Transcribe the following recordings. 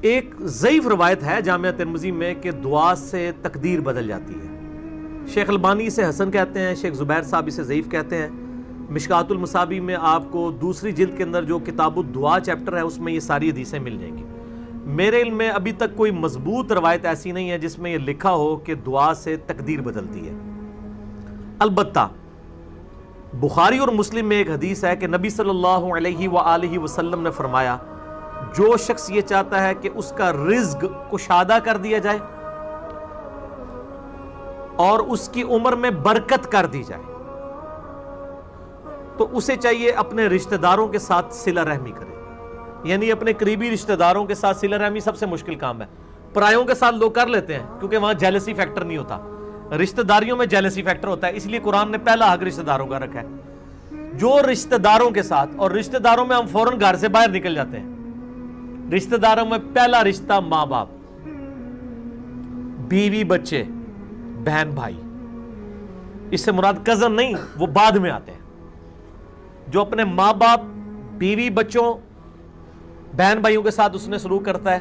ایک ضعیف روایت ہے جامعہ ترمذی میں کہ دعا سے تقدیر بدل جاتی ہے۔ شیخ البانی اسے حسن کہتے ہیں، شیخ زبیر صاحب اسے ضعیف کہتے ہیں۔ مشکات المصابیح میں آپ کو دوسری جلد کے اندر جو کتاب الدعا چیپٹر ہے اس میں یہ ساری حدیثیں مل جائیں گی۔ میرے علم میں ابھی تک کوئی مضبوط روایت ایسی نہیں ہے جس میں یہ لکھا ہو کہ دعا سے تقدیر بدلتی ہے۔ البتہ بخاری اور مسلم میں ایک حدیث ہے کہ نبی صلی اللہ علیہ وآلہ وسلم نے فرمایا، جو شخص یہ چاہتا ہے کہ اس کا رزق کشادہ کر دیا جائے اور اس کی عمر میں برکت کر دی جائے تو اسے چاہیے اپنے رشتہ داروں کے ساتھ صلہ رحمی کرے۔ یعنی اپنے قریبی رشتہ داروں کے ساتھ صلہ رحمی سب سے مشکل کام ہے۔ پرایوں کے ساتھ لوگ کر لیتے ہیں کیونکہ وہاں جیلسی فیکٹر نہیں ہوتا، رشتہ داریوں میں جیلسی فیکٹر ہوتا ہے، اس لیے قرآن نے پہلا حق رشتہ داروں کا رکھا ہے۔ جو رشتہ داروں کے ساتھ، اور رشتہ داروں میں ہم فوراً گھر سے باہر نکل جاتے ہیں، رشتہ داروں میں پہلا رشتہ ماں باپ، بیوی بچے، بہن بھائی، اس سے مراد کزن نہیں، وہ بعد میں آتے ہیں۔ جو اپنے ماں باپ، بیوی بچوں، بہن بھائیوں کے ساتھ اس نے سلوک کرتا ہے،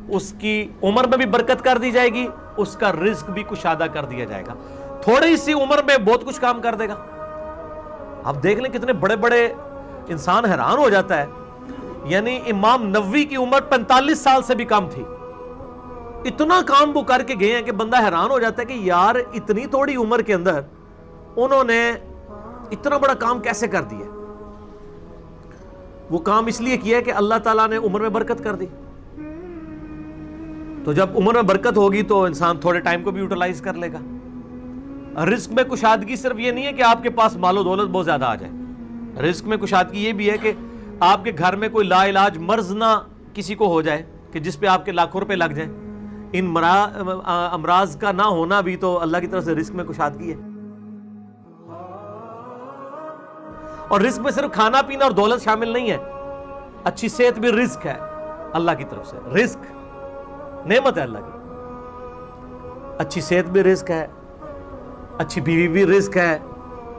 اس کی عمر میں بھی برکت کر دی جائے گی، اس کا رزق بھی کشادہ کر دیا جائے گا۔ تھوڑی سی عمر میں بہت کچھ کام کر دے گا۔ آپ دیکھ لیں کتنے بڑے بڑے انسان، حیران ہو جاتا ہے۔ یعنی امام نووی کی عمر 45 سال سے بھی کم تھی، اتنا کام وہ کر کے گئے ہیں کہ بندہ حیران ہو جاتا ہے کہ یار اتنی تھوڑی عمر کے اندر انہوں نے اتنا بڑا کام کیسے کر دیا۔ وہ کام اس لیے کیا کہ اللہ تعالیٰ نے عمر میں برکت کر دی۔ تو جب عمر میں برکت ہوگی تو انسان تھوڑے ٹائم کو بھی یوٹیلائز کر لے گا۔ رزق میں کشادگی صرف یہ نہیں ہے کہ آپ کے پاس مال و دولت بہت زیادہ آ جائے، رزق میں کشادگی یہ بھی ہے کہ آپ کے گھر میں کوئی لا علاج مرض نہ کسی کو ہو جائے کہ جس پہ آپ کے لاکھوں روپے لگ جائیں۔ ان امراض کا نہ ہونا بھی تو اللہ کی طرف سے رزق میں کشادگی ہے۔ اور رزق میں صرف کھانا پینا اور دولت شامل نہیں ہے، اچھی صحت بھی رزق ہے اللہ کی طرف سے۔ رزق نعمت ہے اللہ کی، اچھی صحت بھی رزق ہے، اچھی بیوی بھی رزق ہے،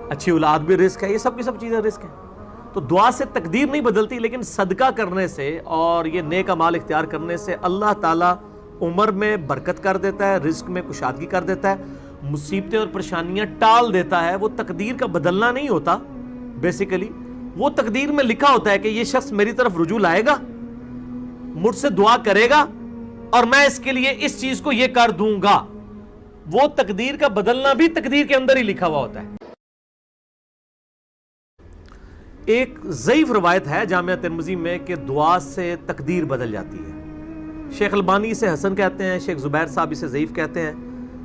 اچھی اولاد بھی رزق ہے، یہ سب کی سب چیزیں رزق ہیں۔ تو دعا سے تقدیر نہیں بدلتی، لیکن صدقہ کرنے سے اور یہ نیک اعمال اختیار کرنے سے اللہ تعالیٰ عمر میں برکت کر دیتا ہے، رزق میں کشادگی کر دیتا ہے، مصیبتیں اور پریشانیاں ٹال دیتا ہے۔ وہ تقدیر کا بدلنا نہیں ہوتا، بیسیکلی وہ تقدیر میں لکھا ہوتا ہے کہ یہ شخص میری طرف رجوع لائے گا، مجھ سے دعا کرے گا اور میں اس کے لیے اس چیز کو یہ کر دوں گا۔ وہ تقدیر کا بدلنا بھی تقدیر کے اندر ہی لکھا ہوا ہوتا ہے۔ ایک ضعیف روایت ہے جامعہ ترمذی میں کہ دعا سے تقدیر بدل جاتی ہے۔ شیخ البانی اسے حسن کہتے ہیں، شیخ زبیر صاحب اسے ضعیف کہتے ہیں۔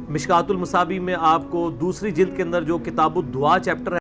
مشکات المصابیح میں آپ کو دوسری جلد کے اندر جو کتاب الدعا چیپٹر ہے